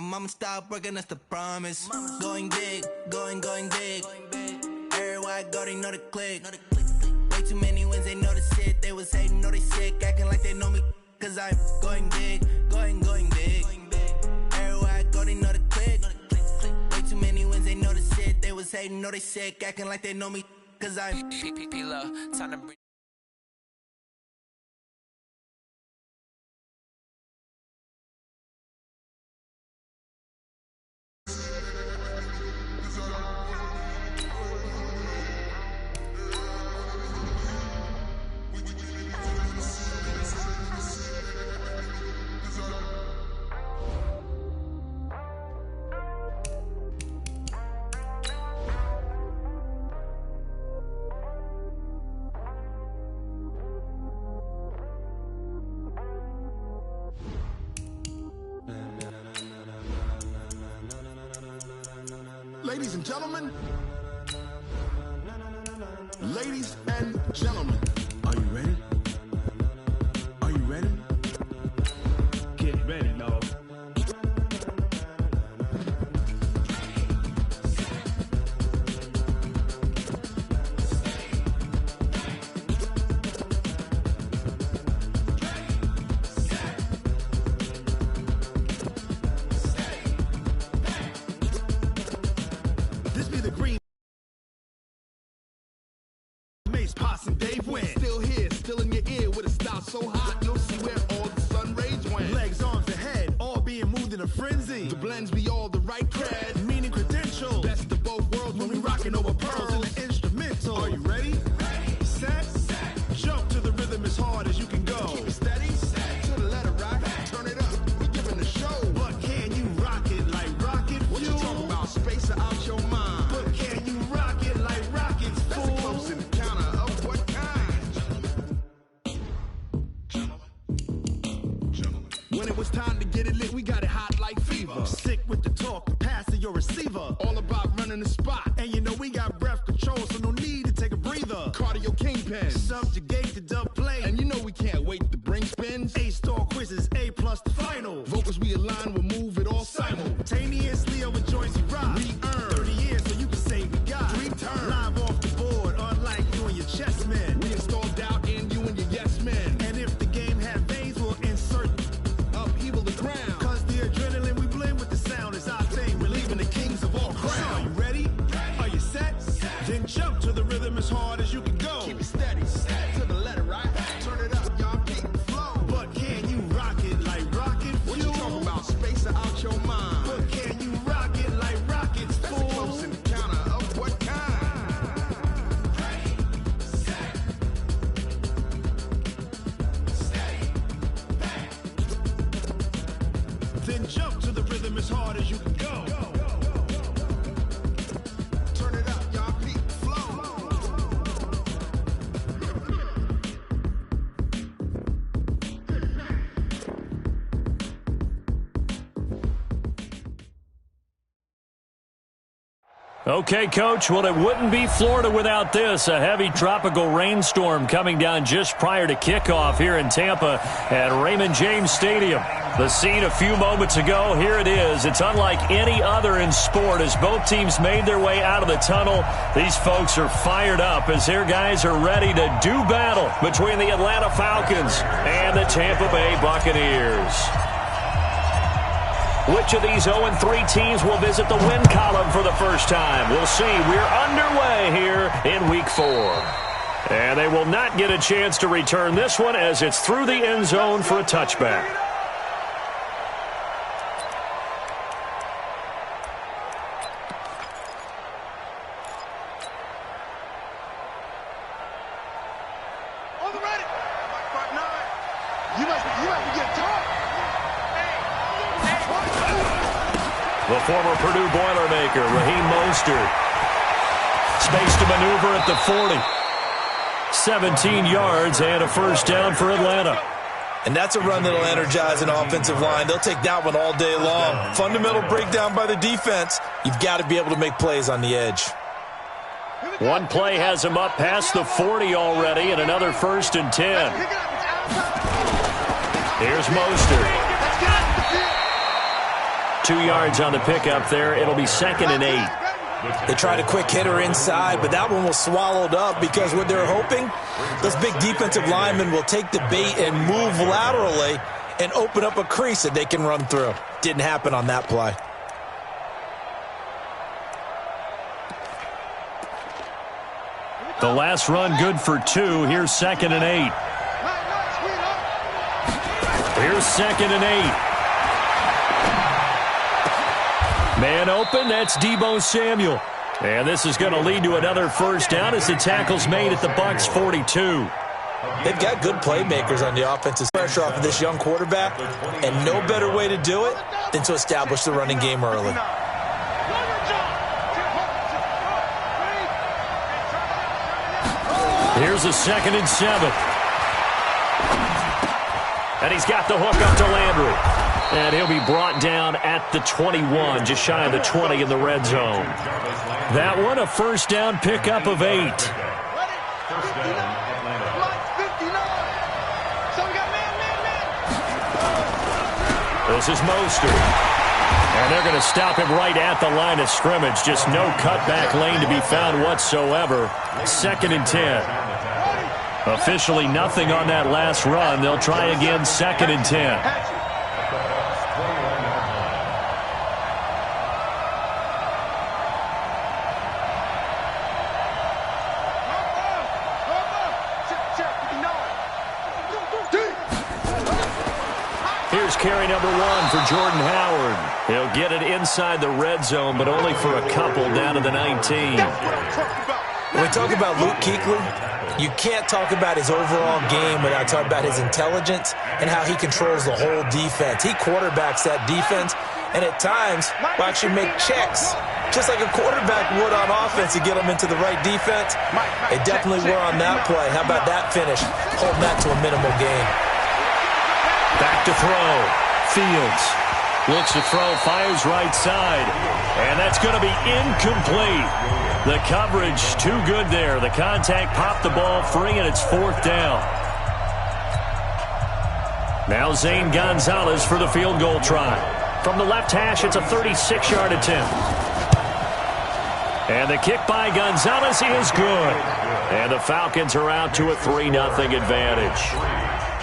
mama stop working, that's the promise. Going big, going big. Everywhere I go, they know the click. Way too many wins, they know the shit. They was hating, know they sick, acting like they know me. Cause I'm going big, going big. Everywhere I go, they know the click. Way too many wins, they know the shit. They was hating, know they sick, acting like they know me. Cause I'm P-P-P-Love, time to bring. Ladies and gentlemen, ladies and gentlemen, are you ready? Are you ready? Get ready, dog. This be the green. Mace, Poss, and Dave win. Still here, still in your ear with a style so hot you'll see where all the sun rays went. Legs, arms, and head, all being moved in a frenzy. The blends be all the right cred, meaning credentials. Best of both worlds when we rockin' over pearls in the instrumental. Are you ready? Ready. Set. Jump to the rhythm as hard as you can go. Keep it steady. To the letter right. Turn it up. We giving the show. But can you rock it like rocket fuel? What you talking about? Space or out your mind? But can you rock it like rockets, fool? That's a close encounter of what kind? Gentlemen. When it was time to get it lit, we got it hot like fever. Sick with the talk, the pass to your receiver. All about running the spot. And you know we got breath control, so no need to take a breather. Cardio kingpin, subjugate the dub play. And you know we can't wait to bring spins. A-star quizzes, A+ the final. Vocals we align, we'll move it all simultaneously over joints we rock. We earn 30 years, so you can say we got 3 turns. Live off the board, unlike you and your chess men. We install doubt in you and your yes men. And if the game had veins, we'll insert upheaval the ground. Cause the adrenaline we blend with the sound is our thing. We're leaving the kings of all crowns. So are you ready? Are you set? Then jump to the rhythm as hard as you can go. Keep it steady. To the letter right. Turn it up, y'all keep the flow. But can you rock it like rocket fuel? What you talking about? Space or out your mind? But can you rock it like rockets, fool? That's a close encounter of what kind? Ready, set, steady, back. Then jump to the rhythm as hard as you can go. Turn it up, y'all keep the flow. Okay, Coach, well, it wouldn't be Florida without this. A heavy tropical rainstorm coming down just prior to kickoff here in Tampa at Raymond James Stadium. The scene a few moments ago, here it is. It's unlike any other in sport as both teams made their way out of the tunnel. These folks are fired up as their guys are ready to do battle between the Atlanta Falcons and the Tampa Bay Buccaneers. Which of these 0-3 teams will visit the win column for the first time? We'll see. We're underway here in Week 4. And they will not get a chance to return this one as it's through the end zone for a touchback. On the ready. You must be getting taught. The former Purdue Boilermaker, Raheem Mostert. Space to maneuver at the 40. 17 yards and a first down for Atlanta. And that's a run that'll energize an offensive line. They'll take that one all day long. Fundamental breakdown by the defense. You've got to be able to make plays on the edge. One play has him up past the 40 already, and another 1st and 10. Here's Mostert. 2 yards on the pickup there. It'll be 2nd and 8. They tried a quick hitter inside, but that one was swallowed up because what they're hoping, those big defensive linemen will take the bait and move laterally and open up a crease that they can run through. Didn't happen on that play. The last run good for 2. Here's 2nd and 8. Here's 2nd and 8. Man open, that's Deebo Samuel. And this is going to lead to another first down as the tackle's made at the Bucs 42. They've got good playmakers on the offensive pressure off of this young quarterback, and no better way to do it than to establish the running game early. Here's a 2nd and 7. And he's got the hook up to Landry. And he'll be brought down at the 21, just shy of the 20 in the red zone. That one, a first down pickup of 8. This is Mostert. And they're going to stop him right at the line of scrimmage. Just no cutback lane to be found whatsoever. 2nd and 10. Officially nothing on that last run. They'll try again, 2nd and 10. Carry number 1 for Jordan Howard. He'll get it inside the red zone, but only for a couple down to the 19. When we talk about Luke Kuechly, you can't talk about his overall game without talking about his intelligence and how he controls the whole defense. He quarterbacks that defense, and at times will actually make checks, just like a quarterback would on offense to get them into the right defense. They definitely were on that play. How about that finish? Holding that to a minimal gain. Back to throw. Fields looks to throw, fires right side. And that's going to be incomplete. The coverage too good there. The contact popped the ball free, and it's 4th down. Now Zane Gonzalez for the field goal try. From the left hash, it's a 36-yard attempt. And the kick by Gonzalez is good. And the Falcons are out to a 3-0 advantage.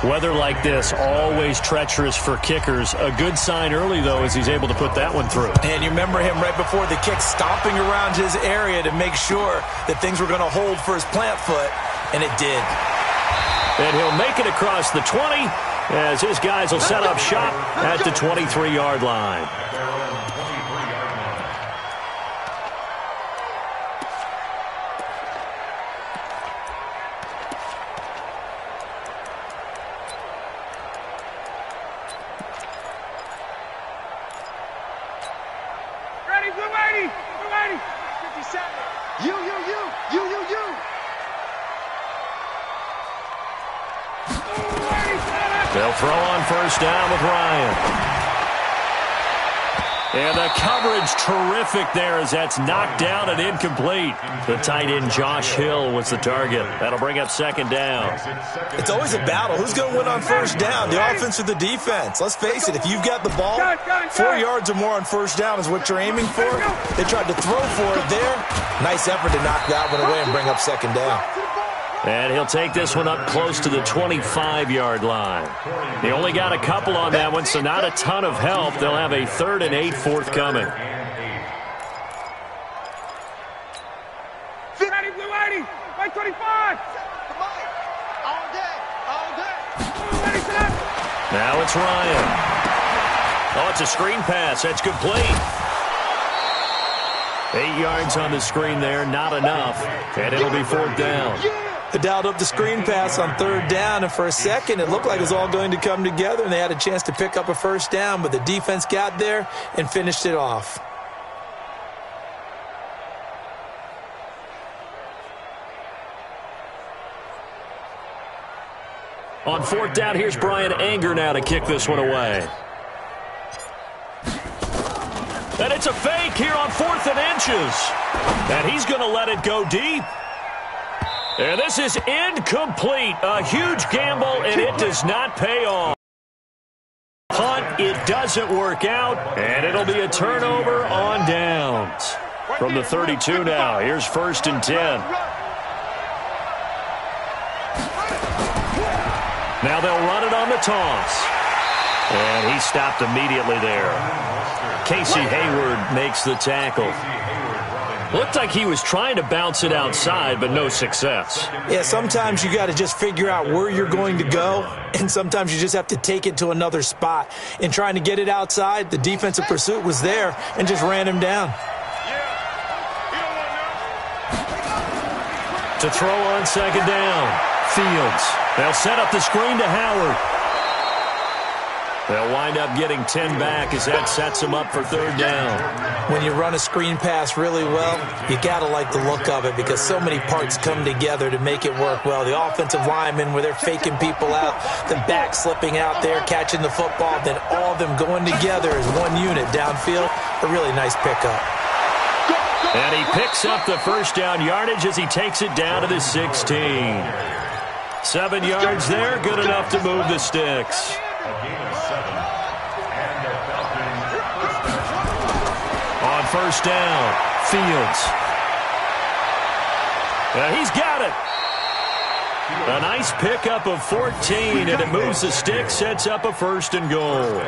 Weather like this, always treacherous for kickers. A good sign early, though, as he's able to put that one through. And you remember him right before the kick stomping around his area to make sure that things were going to hold for his plant foot, and it did. And he'll make it across the 20 as his guys will set up shop at the 23-yard line. They'll throw on first down with Ryan. And the coverage terrific there as that's knocked down and incomplete. The tight end Josh Hill was the target. That'll bring up 2nd down. It's always a battle. Who's going to win on first down, the offense or the defense? Let's face it, if you've got the ball, 4 yards or more on first down is what you're aiming for. They tried to throw for it there. Nice effort to knock that one away and bring up 2nd down. And he'll take this one up close to the 25-yard line. He only got a couple on that one, so not a ton of help. They'll have a 3rd and 8 forthcoming. White 25. Now it's Ryan. Oh, it's a screen pass. That's complete. 8 yards on the screen there, not enough. And it'll be 4th down. They dialed up the screen pass on 3rd down, and for a second it looked like it was all going to come together, and they had a chance to pick up a first down, but the defense got there and finished it off. On 4th down, here's Brian Anger now to kick this one away. And it's a fake here on 4th and inches. And he's going to let it go deep. And this is incomplete. A huge gamble, and it does not pay off. Punt It doesn't work out, and it'll be a turnover on downs. From the 32 now, here's 1st and 10. Now they'll run it on the toss. And he stopped immediately there. Casey Hayward makes the tackle. Looked like he was trying to bounce it outside, but no success. Yeah, sometimes you got to just figure out where you're going to go, and sometimes you just have to take it to another spot. In trying to get it outside, the defensive pursuit was there and just ran him down. To throw on 2nd down, Fields. They'll set up the screen to Howard. They'll wind up getting 10 back as that sets them up for 3rd down. When you run a screen pass really well, you got to like the look of it because so many parts come together to make it work well. The offensive linemen where they're faking people out, the back slipping out there, catching the football, then all of them going together as one unit downfield. A really nice pickup. And he picks up the 1st down yardage as he takes it down to the 16. 7 yards there, good enough to move the sticks. On 1st down, Fields. He's got it. A nice pickup of 14, and it moves the stick, sets up a 1st and goal.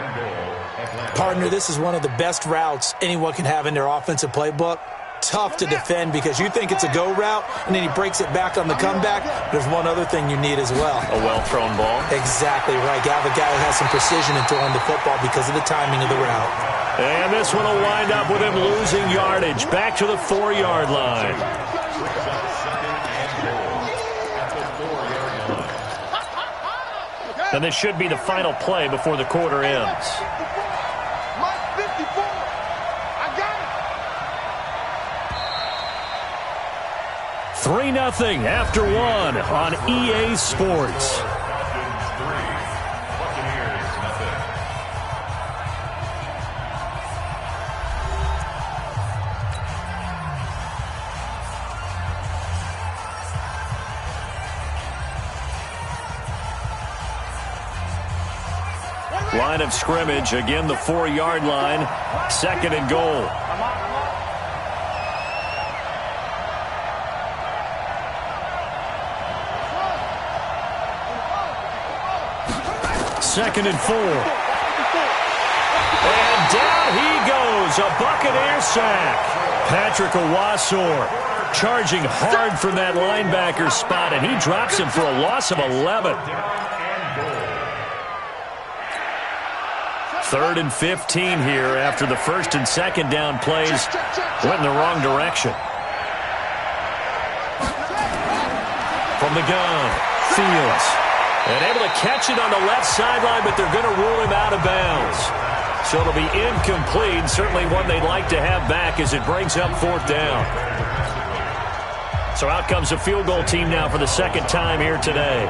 Partner, this is one of the best routes anyone can have in their offensive playbook. Tough to defend because you think it's a go route, and then he breaks it back on the comeback. There's one other thing you need as well. A well-thrown ball. Exactly right. You have a guy who has some precision in throwing the football because of the timing of the route. And this one will wind up with him losing yardage. Back to the 4-yard line. And this should be the final play before the quarter ends. 3-0 after 1 on EA Sports. Line of scrimmage, again the 4-yard line, 2nd and goal. Second and 4. And down he goes, a Buccaneer sack. Patrick Owasor charging hard from that linebacker spot, and he drops him for a loss of 11. 3rd and 15 here after the 1st and 2nd down plays went in the wrong direction. From the gun, Fields. And able to catch it on the left sideline, but they're going to rule him out of bounds. So it'll be incomplete, certainly one they'd like to have back as it brings up 4th down. So out comes the field goal team now for the 2nd time here today.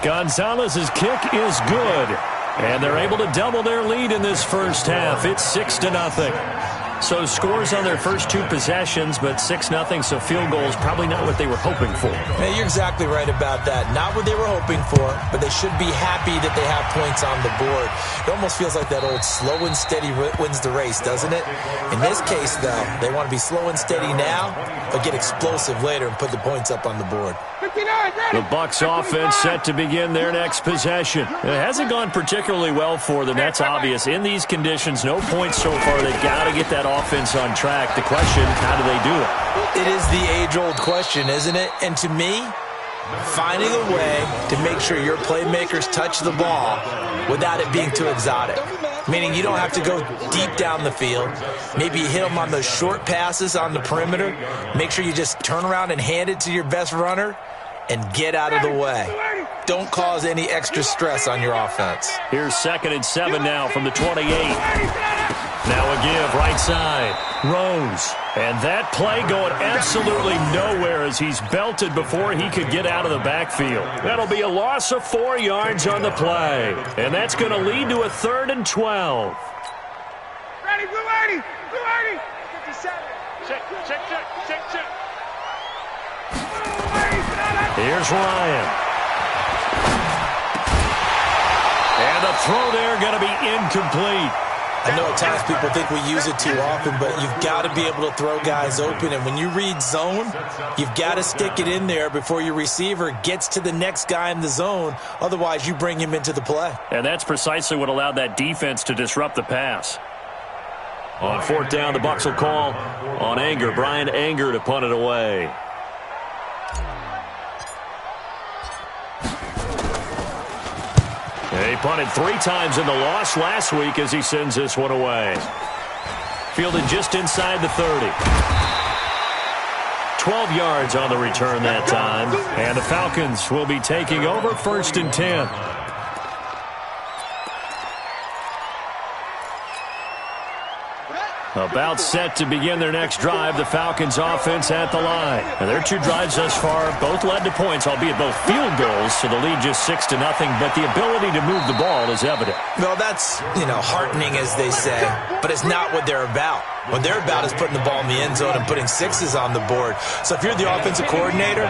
Gonzalez's kick is good, and they're able to double their lead in this first half. It's 6-0. So scores on their first 2 possessions, but 6-0, so field goals probably not what they were hoping for. Yeah, you're exactly right about that. Not what they were hoping for, but they should be happy that they have points on the board. It almost feels like that old slow and steady wins the race, doesn't it? In this case, though, they want to be slow and steady now, but get explosive later and put the points up on the board. The Bucs offense set to begin their next possession. It hasn't gone particularly well for them. That's obvious. In these conditions, no points so far. They've got to get that offense on track. The question, how do they do it? It is the age-old question, isn't it? And to me, finding a way to make sure your playmakers touch the ball without it being too exotic. Meaning you don't have to go deep down the field. Maybe you hit them on those short passes on the perimeter. Make sure you just turn around and hand it to your best runner and get out of the way. Don't cause any extra stress on your offense. Here's 2nd and 7 now from the 28. Now a give, right side. Rose. And that play going absolutely nowhere as he's belted before he could get out of the backfield. That'll be a loss of 4 yards on the play. And that's going to lead to a 3rd and 12. Ready, blue 80, blue 80. 57. Check. Here's Ryan. throw there going to be incomplete. I know at times people think we use it too often, but you've got to be able to throw guys open. And when you read zone, you've got to stick it in there before your receiver gets to the next guy in the zone. Otherwise, you bring him into the play. And that's precisely what allowed that defense to disrupt the pass. On fourth down, the Bucs will call on Anger. Brian Anger to punt it away. He punted 3 times in the loss last week as he sends this one away. Fielded just inside the 30. 12 yards on the return that time. And the Falcons will be taking over 1st and 10. About set to begin their next drive, the Falcons offense at the line. And their 2 drives thus far both led to points, albeit both field goals, so the lead just 6-0, but the ability to move the ball is evident. Well, that's, heartening, as they say, but it's not what they're about. What they're about is putting the ball in the end zone and putting 6s on the board. So if you're the offensive coordinator,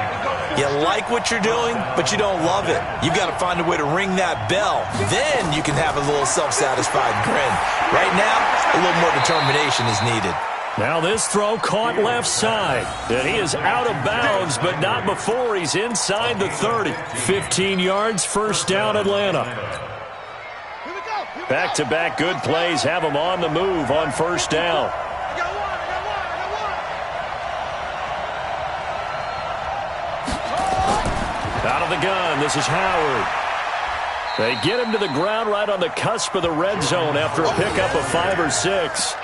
you like what you're doing, but you don't love it. You've got to find a way to ring that bell. Then you can have a little self-satisfied grin. Right now, a little more determination is needed. Now this throw caught left side. And he is out of bounds, but not before he's inside the 30. 15 yards, 1st down, Atlanta. Back-to-back good plays have him on the move on 1st down. Out of the gun, this is Howard. They get him to the ground right on the cusp of the red zone after a pickup of 5 or 6.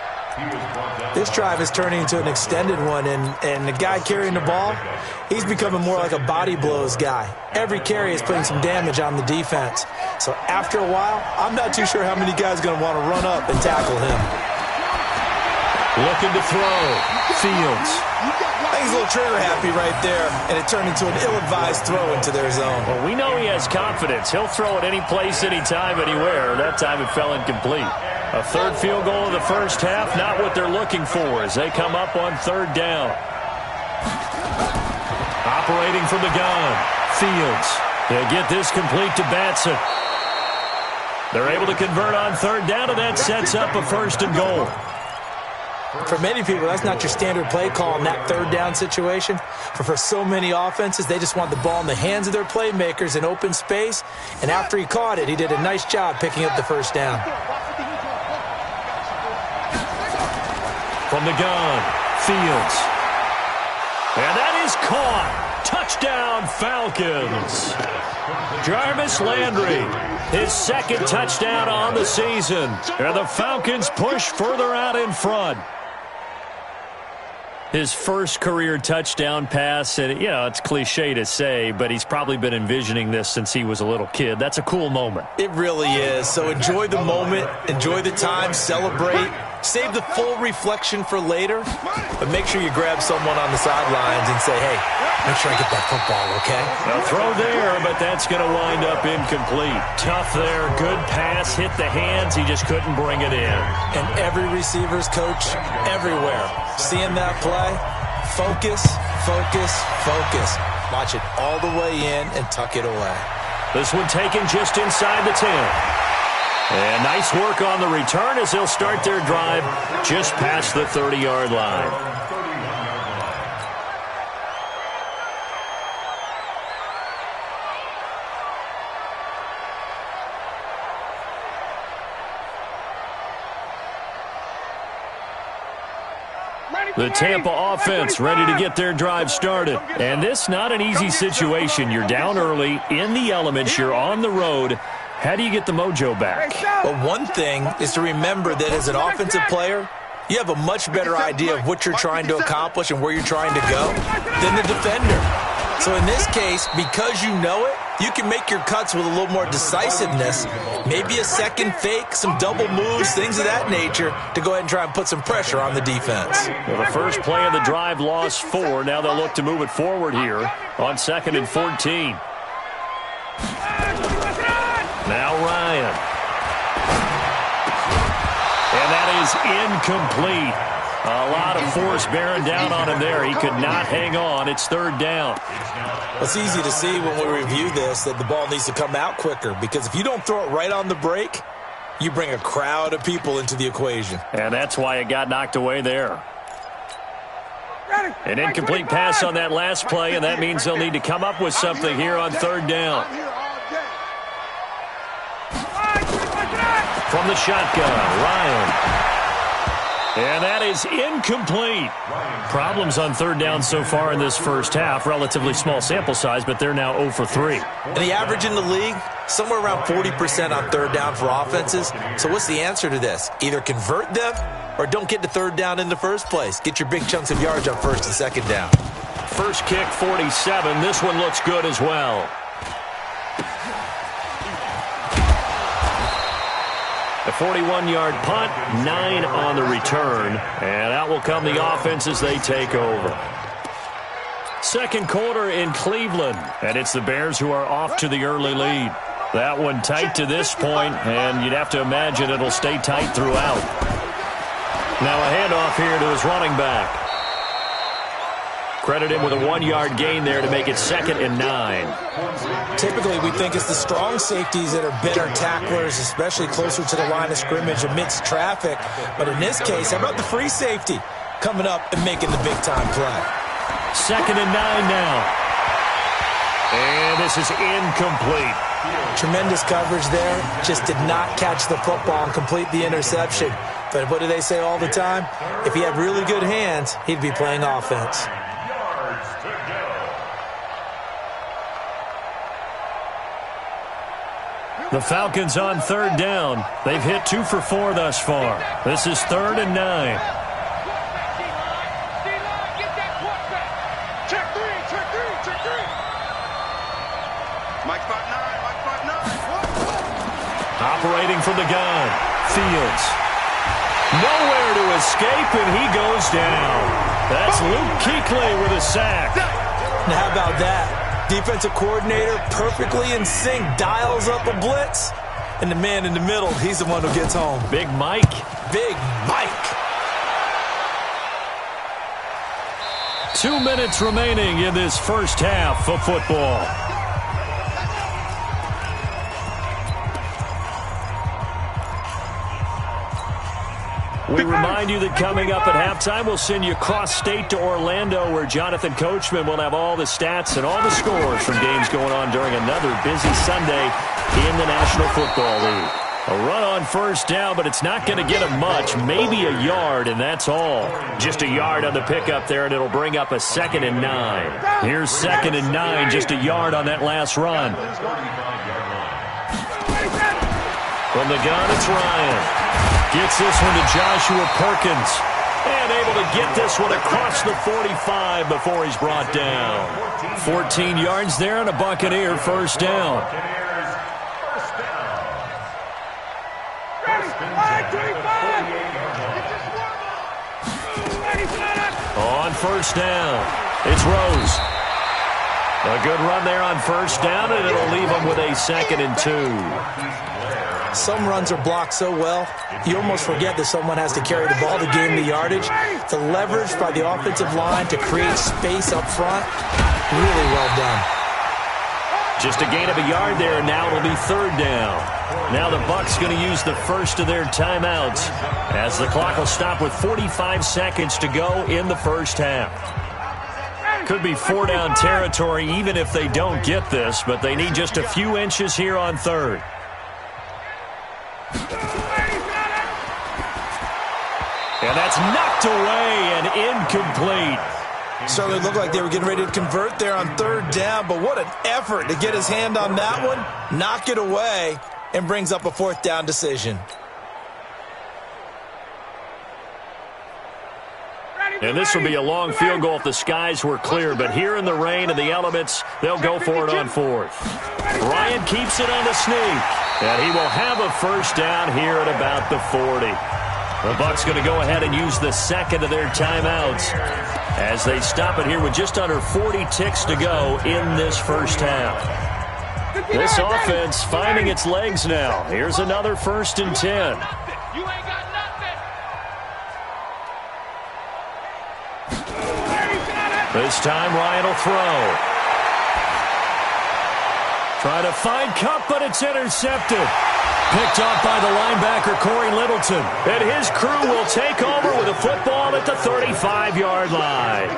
This drive is turning into an extended one, and the guy carrying the ball, he's becoming more like a body blows guy. Every carry is putting some damage on the defense. So after a while, I'm not too sure how many guys are going to want to run up and tackle him. Looking to throw. Fields. I think he's a little trigger happy right there, and it turned into an ill-advised throw into their zone. Well, we know he has confidence. He'll throw it any place, anytime, anywhere. That time it fell incomplete. A 3rd field goal of the 1st half, not what they're looking for as they come up on 3rd down. Operating from the gun, Fields. They'll get this complete to Batson. They're able to convert on 3rd down, and that sets up a 1st and goal. For many people, that's not your standard play call in that 3rd down situation. But for so many offenses, they just want the ball in the hands of their playmakers in open space. And after he caught it, he did a nice job picking up the 1st down. From the gun, Fields. And that is caught. Touchdown, Falcons. Jarvis Landry, his 2nd touchdown on the season. And the Falcons push further out in front. His 1st career touchdown pass, and, it's cliche to say, but he's probably been envisioning this since he was a little kid. That's a cool moment. It really is. So enjoy the moment, enjoy the time, celebrate. Save the full reflection for later, but make sure you grab someone on the sidelines and say, hey, make sure I get that football, okay? A throw there, but that's going to wind up incomplete. Tough there, good pass, hit the hands, he just couldn't bring it in. And every receiver's coach everywhere, seeing that play, focus, focus, focus. Watch it all the way in and tuck it away. This one taken just inside the 10. And nice work on the return as they'll start their drive just past the 30-yard line. The Tampa offense ready to get their drive started. And this not an easy situation. You're down early, in the elements, you're on the road. How do you get the mojo back? Well, one thing is to remember that as an offensive player, you have a much better idea of what you're trying to accomplish and where you're trying to go than the defender. So in this case, because you know it, you can make your cuts with a little more decisiveness, maybe a second fake, some double moves, things of that nature, to go ahead and try and put some pressure on the defense. Well, the first play of the drive lost 4. Now they'll look to move it forward here on 2nd and 14. Now Ryan. And that is incomplete. A lot of force bearing down on him there. He could not hang on. It's third down. It's easy to see when we review this that the ball needs to come out quicker, because if you don't throw it right on the break, you bring a crowd of people into the equation. And that's why it got knocked away there. An incomplete pass on that last play, and that means they'll need to come up with something here on third down. From the shotgun, Ryan. And that is incomplete. Problems on third down so far in this first half. Relatively small sample size, but they're now 0 for 3. And the average in the league, somewhere around 40% on third down for offenses. So what's the answer to this? Either convert them or don't get to third down in the first place. Get your big chunks of yards on first and second down. First kick, 47. This one looks good as well. A 41-yard punt, 9 on the return. And out will come the offense as they take over. Second quarter in Cleveland. And it's the Bears who are off to the early lead. That one tight to this point, and you'd have to imagine it'll stay tight throughout. Now a handoff here to his running back. Credit him with a 1-yard gain there to make it 2nd and 9. Typically, we think it's the strong safeties that are better tacklers, especially closer to the line of scrimmage amidst traffic. But in this case, how about the free safety coming up and making the big-time play? 2nd and 9 now. And this is incomplete. Tremendous coverage there. Just did not catch the football and complete the interception. But what do they say all the time? If he had really good hands, he'd be playing offense. The Falcons on third down. They've hit 2 for 4 thus far. This is 3rd and 9. Operating from the gun, Fields. Nowhere to escape, and he goes down. That's Luke Kuechly with a sack. Now, how about that? Defensive coordinator perfectly in sync, dials up a blitz, and the man in the middle, he's the one who gets home. Big Mike. Big Mike. 2 minutes remaining in this first half of football. We remind you that coming up at halftime, we'll send you cross-state to Orlando, where Jonathan Coachman will have all the stats and all the scores from games going on during another busy Sunday in the National Football League. A run on first down, but it's not going to get him much. Maybe a yard, and that's all. Just a yard on the pickup there, and it'll bring up a 2nd and 9. Here's 2nd and 9, just a yard on that last run. From the gun, it's Ryan. Gets this one to Joshua Perkins. And able to get this one across the 45 before he's brought down. 14 yards there and a Buccaneer first down. On first down, it's Rose. A good run there on first down, and it'll leave him with a 2nd and 2. Some runs are blocked so well, you almost forget that someone has to carry the ball to gain the yardage. The leverage by the offensive line to create space up front, really well done. Just a gain of a yard there, and now it'll be 3rd down. Now the Bucs going to use the first of their timeouts, as the clock will stop with 45 seconds to go in the first half. Could be 4-down territory even if they don't get this, but they need just a few inches here on 3rd. And that's knocked away and incomplete. Certainly looked like they were getting ready to convert there on 3rd down, but what an effort to get his hand on that one, knock it away, and brings up a 4th down decision. And this would be a long field goal if the skies were clear, but here in the rain and the elements, they'll go for it on 4th. Ryan keeps it on the sneak, and he will have a first down here at about the 40. The Bucs going to go ahead and use the 2nd of their timeouts as they stop it here with just under 40 ticks to go in this first half. This offense finding its legs now. Here's another 1st and 10. This time Ryan will throw. Trying to find Cup, but it's intercepted. Picked off by the linebacker, Corey Littleton. And his crew will take over with a football at the 35-yard line.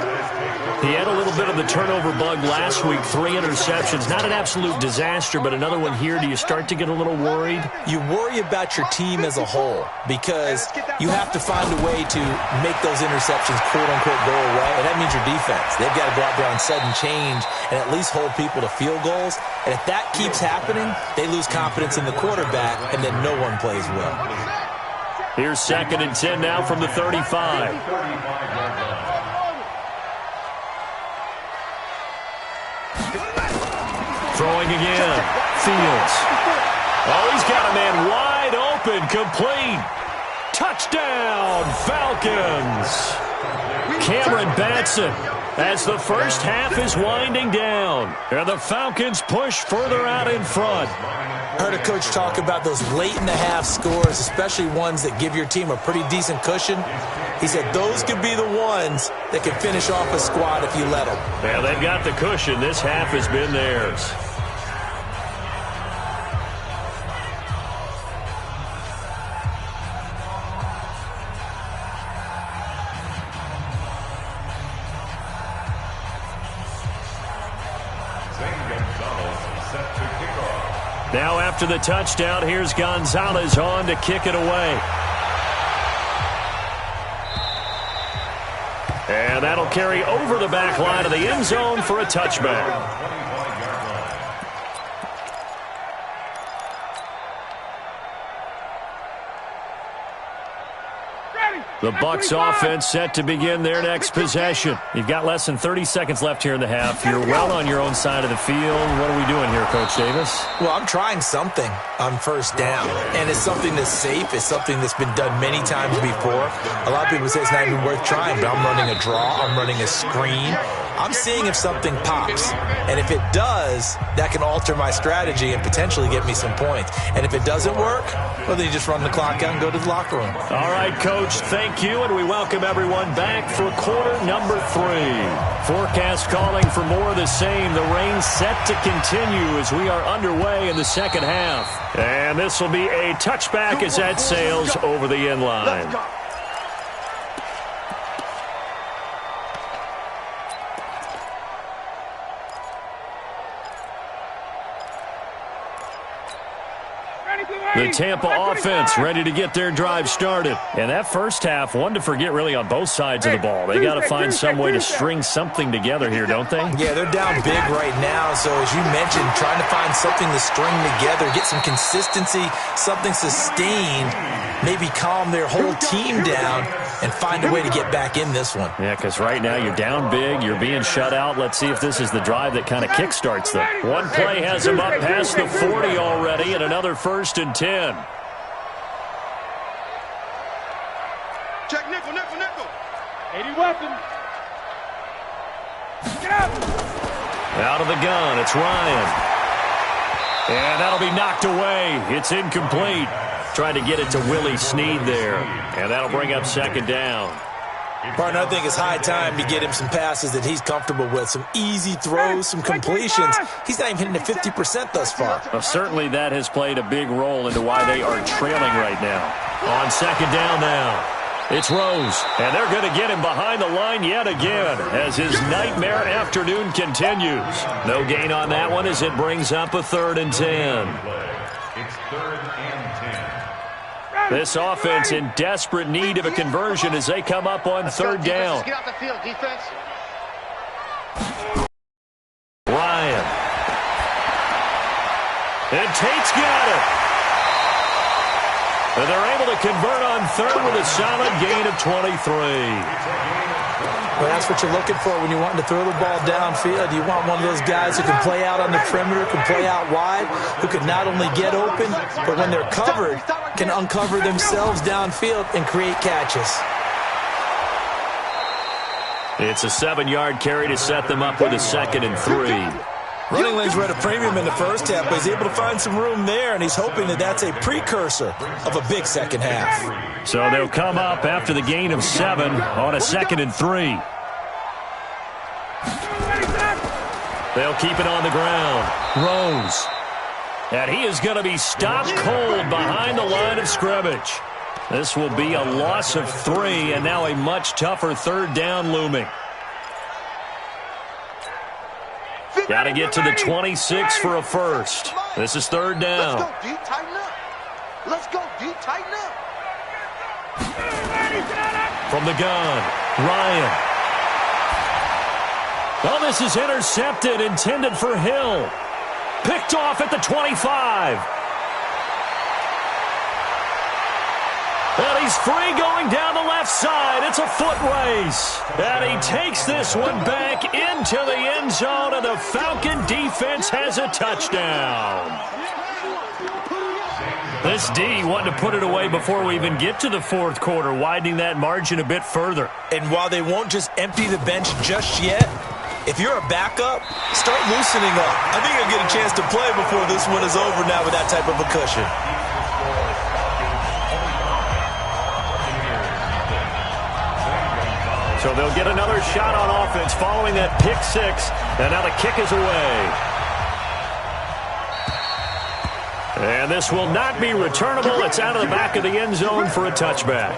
He had a little bit of the turnover bug last week, 3 interceptions. Not an absolute disaster, but another one here. Do you start to get a little worried? You worry about your team as a whole because you have to find a way to make those interceptions, quote-unquote, go away. And that means your defense. They've got to go out there on sudden change and at least hold people to field goals. And if that keeps happening, they lose confidence in the quarterback, and then no one plays well. Here's 2nd and 10 now from the 35. Throwing again. Fields. Oh, he's got a man wide open. Complete. Touchdown, Falcons. Cameron Batson as the first half is winding down. And the Falcons push further out in front. Heard a coach talk about those late-in-the-half scores, especially ones that give your team a pretty decent cushion. He said those could be the ones that can finish off a squad if you let them. Yeah, they've got the cushion. This half has been theirs. Now after the touchdown, here's Gonzalez on to kick it away. And that'll carry over the back line of the end zone for a touchback. The Bucs offense set to begin their next possession. You've got less than 30 seconds left here in the half. You're well on your own side of the field. What are we doing here, Coach Davis? Well, I'm trying something on first down, and it's something that's safe. It's something that's been done many times before. A lot of people say it's not even worth trying, but I'm running a draw. I'm running a screen. I'm seeing if something pops, and if it does, that can alter my strategy and potentially get me some points. And if it doesn't work, well, then you just run the clock out and go to the locker room. All right, Coach, thank you, and we welcome everyone back for quarter number 3. Forecast calling for more of the same. The rain set to continue as we are underway in the second half. And this will be a touchback as that sails over the end line. The Tampa offense ready to get their drive started. And that first half, one to forget really on both sides of the ball. They got to find some way to string something together here, don't they? Yeah, they're down big right now. So as you mentioned, trying to find something to string together, get some consistency, something sustained, maybe calm their whole team down and find a way to get back in this one. Yeah, because right now you're down big, you're being shut out. Let's see if this is the drive that kind of kickstarts them. One play has them up past the 40 already, and another 1st and 10. Check nickel, nickel, nickel. 80 weapon. Get out. Out of the gun, it's Ryan. And that'll be knocked away. It's incomplete. Trying to get it to Willie Snead there. And that'll bring up 2nd down. Partner, I think it's high time to get him some passes that he's comfortable with. Some easy throws, some completions. He's not even hitting the 50% thus far. Well, certainly that has played a big role into why they are trailing right now. On 2nd down now. It's Rose, and they're going to get him behind the line yet again as his nightmare afternoon continues. No gain on that one as it brings up a 3rd and 10. It's 3rd and 10. This offense in desperate need of a conversion as they come up on 3rd down. Get off the field, defense. Ryan. And Tate's got it. And they're able to convert on 3rd with a solid gain of 23. Well, that's what you're looking for when you want to throw the ball downfield. You want one of those guys who can play out on the perimeter, can play out wide, who can not only get open, but when they're covered, can uncover themselves downfield and create catches. It's a 7-yard carry to set them up with a 2nd and 3. Running lanes were at a premium in the first half, but he's able to find some room there, and he's hoping that that's a precursor of a big second half. So they'll come up after the gain of 7 on a 2nd and 3. They'll keep it on the ground. Rose. And he is going to be stopped cold behind the line of scrimmage. This will be a loss of 3, and now a much tougher third down looming. Got to get to the 26 for a first. This is third down. Let's go, D. Tighten up. Let's go, D. Tighten up. From the gun, Ryan. Oh, this is intercepted, intended for Hill. Picked off at the 25. And he's free going down the left side. It's a foot race. And he takes this one back into the end zone, and the Falcon defense has a touchdown. This D wanted to put it away before we even get to the fourth quarter, widening that margin a bit further. And while they won't just empty the bench just yet, if you're a backup, start loosening up. I think you'll get a chance to play before this one is over now with that type of a cushion. So they'll get another shot on offense following that pick 6, and now the kick is away. And this will not be returnable. It's out of the back of the end zone for a touchback.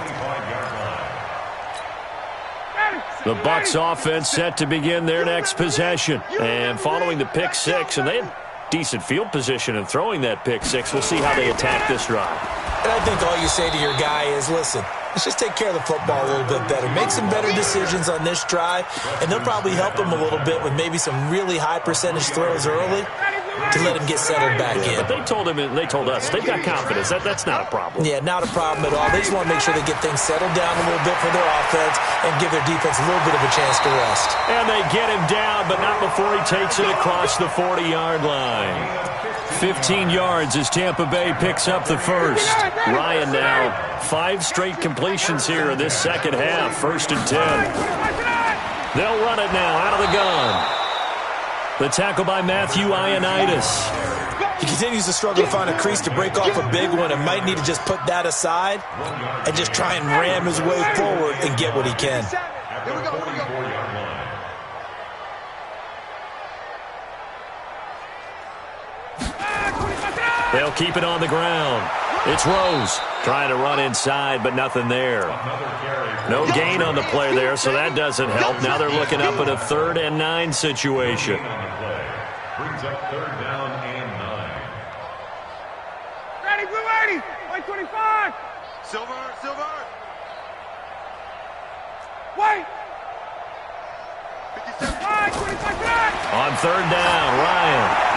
The Bucs offense set to begin their next possession. And following the pick 6, and they had decent field position in throwing that pick 6. We'll see how they attack this drive. And I think all you say to your guy is, listen, let's just take care of the football a little bit better. Make some better decisions on this drive, and they'll probably help him a little bit with maybe some really high percentage throws early to let him get settled back in. But they told him, and they told us, they've got confidence. That's not a problem. Yeah, not a problem at all. They just want to make sure they get things settled down a little bit for their offense and give their defense a little bit of a chance to rest. And they get him down, but not before he takes it across the 40-yard line. 15 yards as Tampa Bay picks up the first. Ryan now 5 straight completions here in this second half. 1st and 10. They'll run it now out of the gun. The tackle by Matthew Ioannidis. He continues to struggle to find a crease to break off a big one and might need to just put that aside and just try and ram his way forward and get what he can. Here we go. They'll keep it on the ground. It's Rose trying to run inside, but nothing there. No gain on the play there, so that doesn't help. Now they're looking up at a 3rd and 9 situation. Brings up 3rd down and 9. Ready, blue 80, white 25. Silver. White. 57. 25. On 3rd down, Ryan.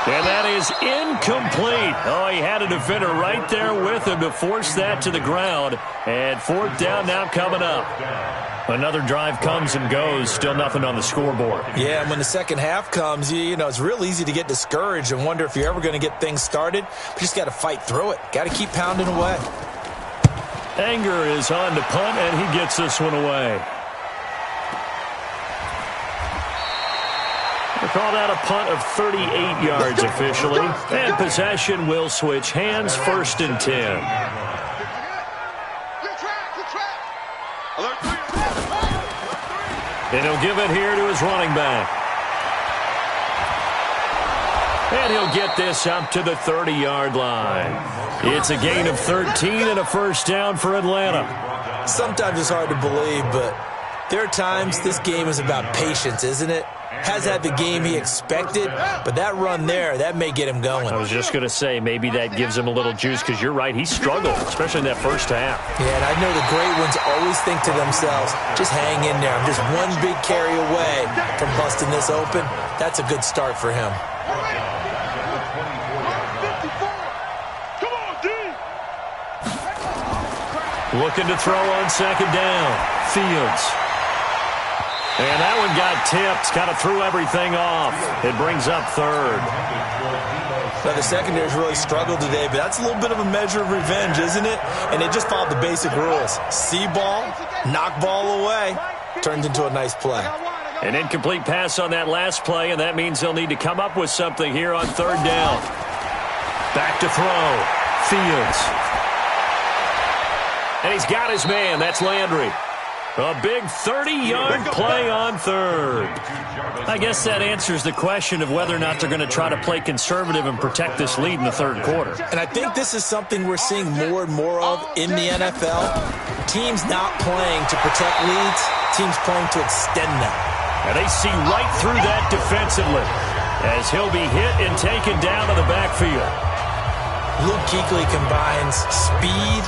And that is incomplete. Oh, he had a defender right there with him to force that to the ground. And 4th down now coming up. Another drive comes and goes. Still nothing on the scoreboard. Yeah, and when the second half comes, you know, it's real easy to get discouraged and wonder if you're ever going to get things started. But you just got to fight through it. Got to keep pounding away. Anger is on to punt, and he gets this one away. They call that a punt of 38 yards officially. And possession will switch hands. 1st and 10. And he'll give it here to his running back. And he'll get this up to the 30-yard line. It's a gain of 13 and a 1st down for Atlanta. Sometimes it's hard to believe, but there are times this game is about patience, isn't it? Has had the game he expected, but that run there, that may get him going. I was just going to say, maybe that gives him a little juice, because you're right, he struggled, especially in that first half. Yeah, and I know the great ones always think to themselves, just hang in there. I'm just one big carry away from busting this open. That's a good start for him. Looking to throw on 2nd down. Fields. And that one got tipped. Kind of threw everything off. It brings up 3rd. Now, the secondary's really struggled today, but that's a little bit of a measure of revenge, isn't it? And they just followed the basic rules. See ball, knock ball away. Turned into a nice play. An incomplete pass on that last play, and that means they'll need to come up with something here on 3rd down. Back to throw. Fields. And he's got his man. That's Landry. A big 30-yard play on third. I guess that answers the question of whether or not they're going to try to play conservative and protect this lead in the third quarter. And I think this is something we're seeing more and more of in the NFL. Teams not playing to protect leads, teams playing to extend them. And they see right through that defensively as he'll be hit and taken down to the backfield. Luke Kuechly combines speed,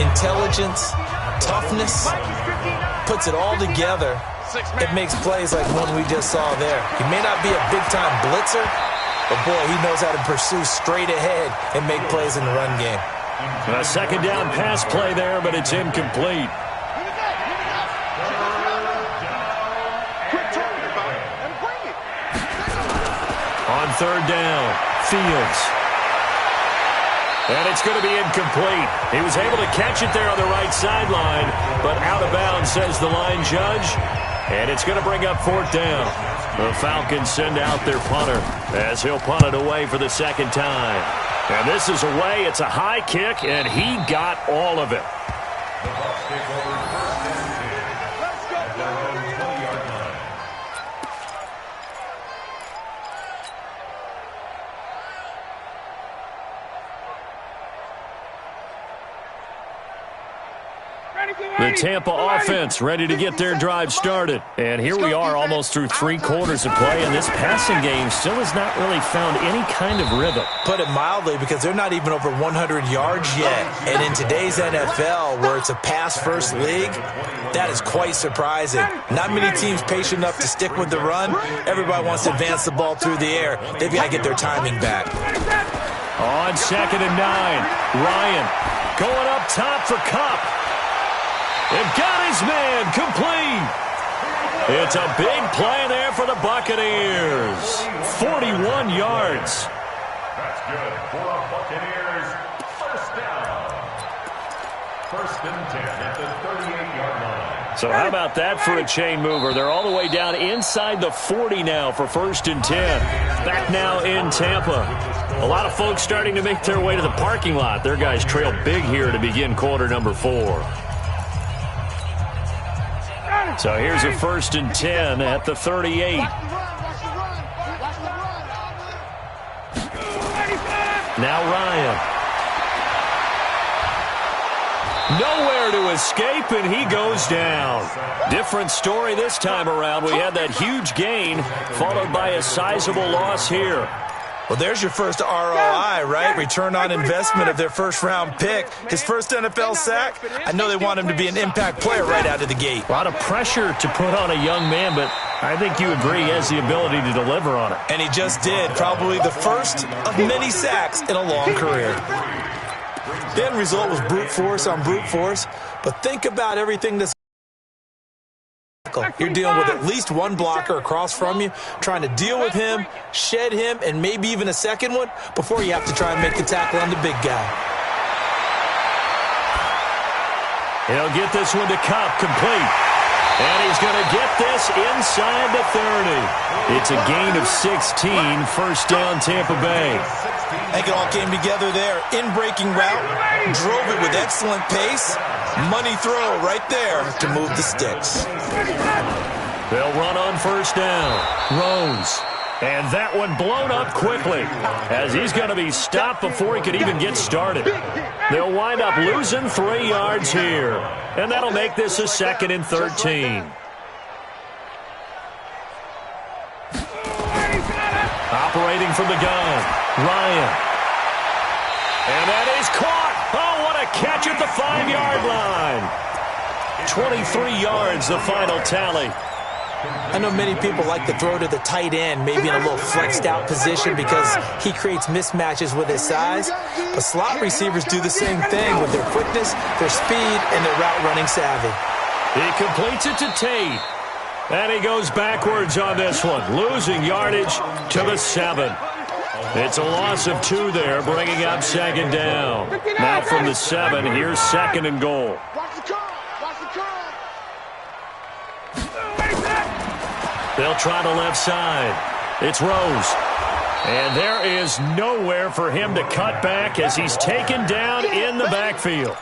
intelligence, toughness, puts it all together. It makes plays like one we just saw there. He may not be a big-time blitzer, but boy, he knows how to pursue straight ahead and make plays in the run game. A second down pass play there, but it's incomplete. On third down, Fields. And it's going to be incomplete. He was able to catch it there on the right sideline, but out of bounds, says the line judge. And it's going to bring up fourth down. The Falcons send out their punter as he'll punt it away for the second time. And this is away. It's a high kick, and he got all of it. The Tampa offense ready to get their drive started. And here we are almost through 3 quarters of play, and this passing game still has not really found any kind of rhythm. Put it mildly, because they're not even over 100 yards yet. And in today's NFL, where it's a pass-first league, that is quite surprising. Not many teams patient enough to stick with the run. Everybody wants to advance the ball through the air. They've got to get their timing back. On 2nd and 9, Ryan going up top for Kupp. They've got his man complete. It's a big play there for the Buccaneers. 41 yards. That's good for the Buccaneers. First down. 1st and 10 at the 38-yard line. So how about that for a chain mover? They're all the way down inside the 40 now for 1st and 10. Back now in Tampa. A lot of folks starting to make their way to the parking lot. Their guys trail big here to begin quarter number 4. So here's a 1st and 10 at the 38. Now Ryan. Nowhere to escape, and he goes down. Different story this time around. We had that huge gain, followed by a sizable loss here. Well, there's your first ROI, right? Return on investment of their first-round pick. His first NFL sack. I know they want him to be an impact player right out of the gate. A lot of pressure to put on a young man, but I think you agree he has the ability to deliver on it. And he just did. Probably the first of many sacks in a long career. The end result was brute force on brute force, but think about everything that's you're dealing with at least one blocker across from you, trying to deal with him, shed him, and maybe even a second one before you have to try and make the tackle on the big guy. He'll get this one to Kupp, complete. And he's going to get this inside the 30. It's a gain of 16, 1st down Tampa Bay. I think it all came together there. In-breaking route, drove it with excellent pace. Money throw right there to move the sticks. They'll run on 1st down. Rose. And that one blown up quickly as he's going to be stopped before he could even get started. They'll wind up losing 3 yards here. And that'll make this a 2nd and 13. Operating from the gun, Ryan. And that is caught. Oh, what a catch at the 5-yard line. 23 yards, the final tally. I know many people like to throw to the tight end, maybe in a little flexed out position because he creates mismatches with his size. But slot receivers do the same thing with their quickness, their speed, and their route running savvy. He completes it to Tate. And he goes backwards on this one, losing yardage to the 7. It's a loss of 2 there, bringing up 2nd down. Now from the 7, here's 2nd and goal. They'll try the left side. It's Rose. And there is nowhere for him to cut back as he's taken down in the backfield.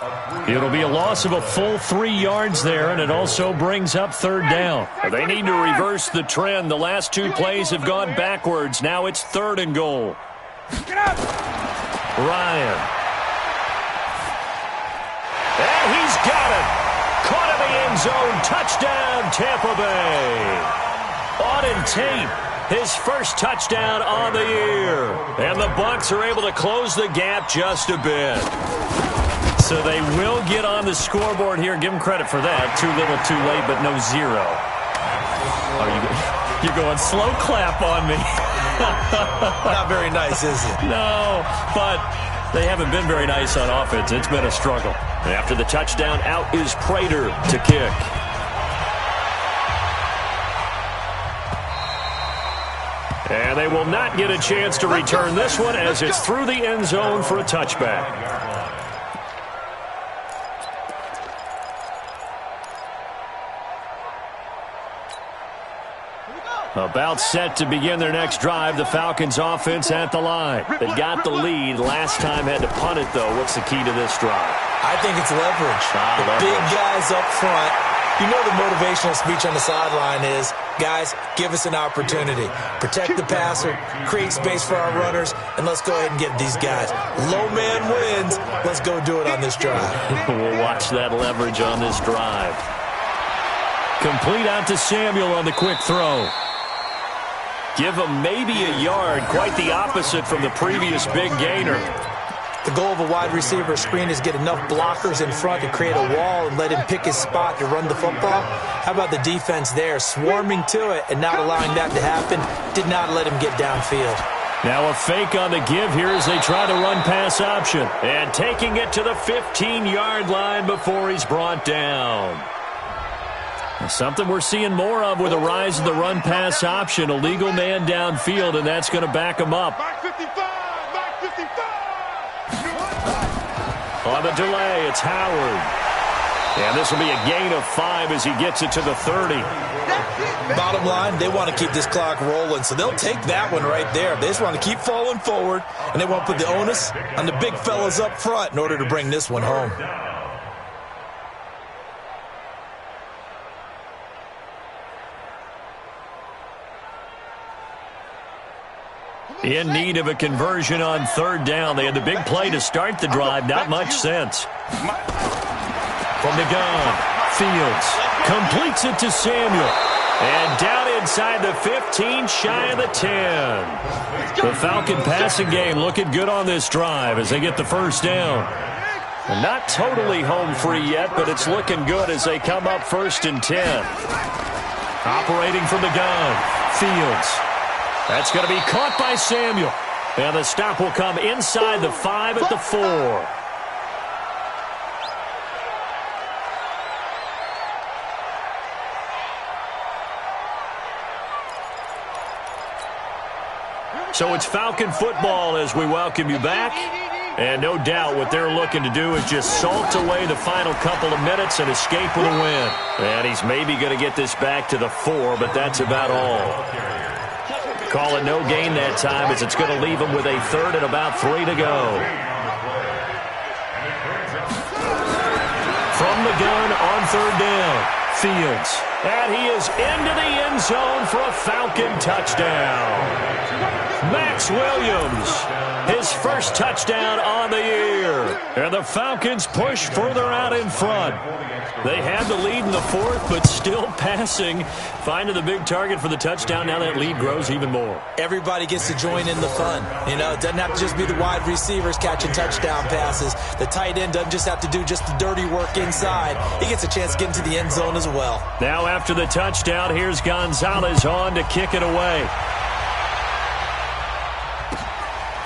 It'll be a loss of a full 3 yards there, and it also brings up third down. They need to reverse the trend. The last 2 plays have gone backwards. Now it's 3rd and goal. Ryan. And he's got it. Caught in the end zone. Touchdown, Tampa Bay. Auden Tate, his first touchdown on the year. And the Bucs are able to close the gap just a bit. So they will get on the scoreboard here. Give them credit for that. Too little, too late, but no 0. You're going slow clap on me. Not very nice, is it? No, but they haven't been very nice on offense. It's been a struggle. And after the touchdown, out is Prater to kick. And they will not get a chance to return this one as it's through the end zone for a touchback. About set to begin their next drive, the Falcons offense at the line. They got the lead. Last time had to punt it, though. What's the key to this drive? I think it's leverage. The big guys up front. You know the motivational speech on the sideline is, guys, give us an opportunity. Protect the passer, create space for our runners, and let's go ahead and get these guys. Low man wins. Let's go do it on this drive. We'll watch that leverage on this drive. Complete out to Samuel on the quick throw. Give him maybe a yard, quite the opposite from the previous big gainer. The goal of a wide receiver screen is get enough blockers in front to create a wall and let him pick his spot to run the football. How about the defense there, swarming to it and not allowing that to happen? Did not let him get downfield. Now a fake on the give here as they try to run pass option. And taking it to the 15-yard line before he's brought down. Something we're seeing more of with a rise in the run-pass option. A legal man downfield, and that's going to back him up. Back 55! Back 55! On the delay, it's Howard. And this will be a gain of 5 as he gets it to the 30. Bottom line, they want to keep this clock rolling, so they'll take that one right there. They just want to keep falling forward, and they want to put the onus on the big fellas up front in order to bring this one home. In need of a conversion on third down. They had the big play to start the drive. Not much sense. From the gun, Fields completes it to Samuel. And down inside the 15, shy of the 10. The Falcon passing game looking good on this drive as they get the first down. And not totally home free yet, but it's looking good as they come up 1st and 10. Operating from the gun, Fields. That's going to be caught by Samuel. And the stop will come inside the 5 at the 4. So it's Falcon football as we welcome you back. And no doubt what they're looking to do is just salt away the final couple of minutes and escape with a win. And he's maybe going to get this back to the 4, but that's about all. Call it no gain that time as it's going to leave him with a 3rd and about 3 to go. From the gun on 3rd down, Fields. And he is into the end zone for a Falcon touchdown. Max Williams, his first touchdown on the year. And the Falcons push further out in front. They had the lead in the 4th, but still passing. Finding the big target for the touchdown. Now that lead grows even more. Everybody gets to join in the fun. You know, it doesn't have to just be the wide receivers catching touchdown passes. The tight end doesn't just have to do just the dirty work inside. He gets a chance to get into the end zone as well. Now after the touchdown, here's Gonzalez on to kick it away.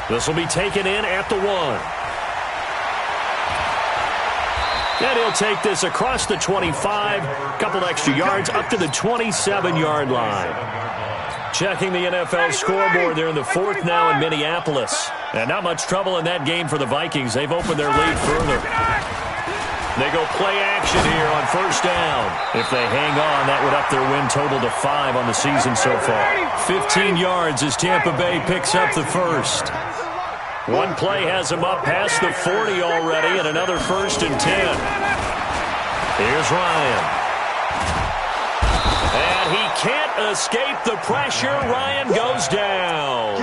This will be taken in at the 1. And he'll take this across the 25, couple extra yards, up to the 27-yard line. Checking the NFL scoreboard, they're in the 4th now in Minneapolis. And not much trouble in that game for the Vikings. They've opened their lead further. They go play action here on first down. If they hang on, that would up their win total to 5 on the season so far. 15 yards as Tampa Bay picks up the first. One play has them up past the 40 already, and another 1st and 10. Here's Ryan. And he can't escape the pressure. Ryan goes down.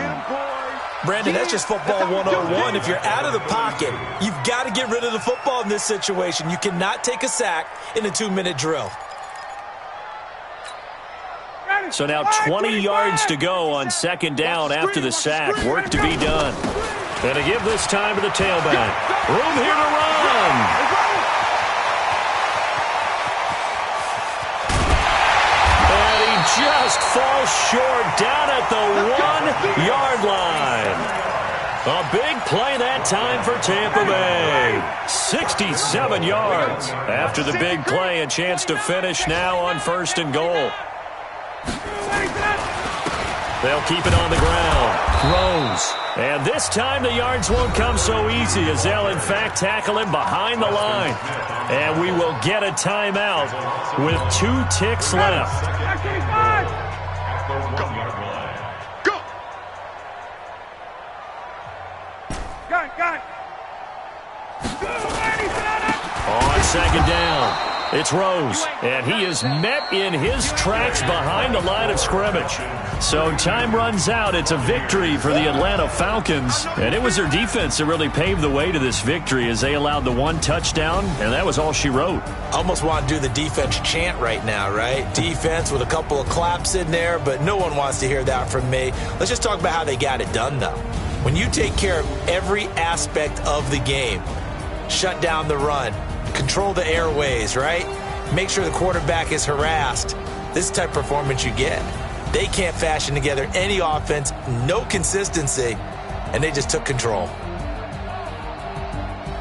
Brandon, that's just football 101. If you're out of the pocket, you've got to get rid of the football in this situation. You cannot take a sack in a 2-minute drill. So now 20 yards to go on 2nd down after the sack. Work to be done. And to give this time to the tailback. Room here to run. And he just falls short down at the 1-yard line. A big play that time for Tampa Bay. 67 yards. After the big play, a chance to finish now on 1st and goal. They'll keep it on the ground. Throws. And this time the yards won't come so easy as they'll in fact tackle him behind the line. And we will get a timeout with 2 ticks left. Go! On 2nd down, it's Rose, and he is met in his tracks behind the line of scrimmage. So time runs out. It's a victory for the Atlanta Falcons, and it was their defense that really paved the way to this victory as they allowed the 1 touchdown, and that was all she wrote. Almost want to do the defense chant right now, right? Defense with a couple of claps in there, but no one wants to hear that from me. Let's just talk about how they got it done, though. When you take care of every aspect of the game, shut down the run, control the airways, right? Make sure the quarterback is harassed. This is the type of performance you get. They can't fashion together any offense, no consistency, and they just took control.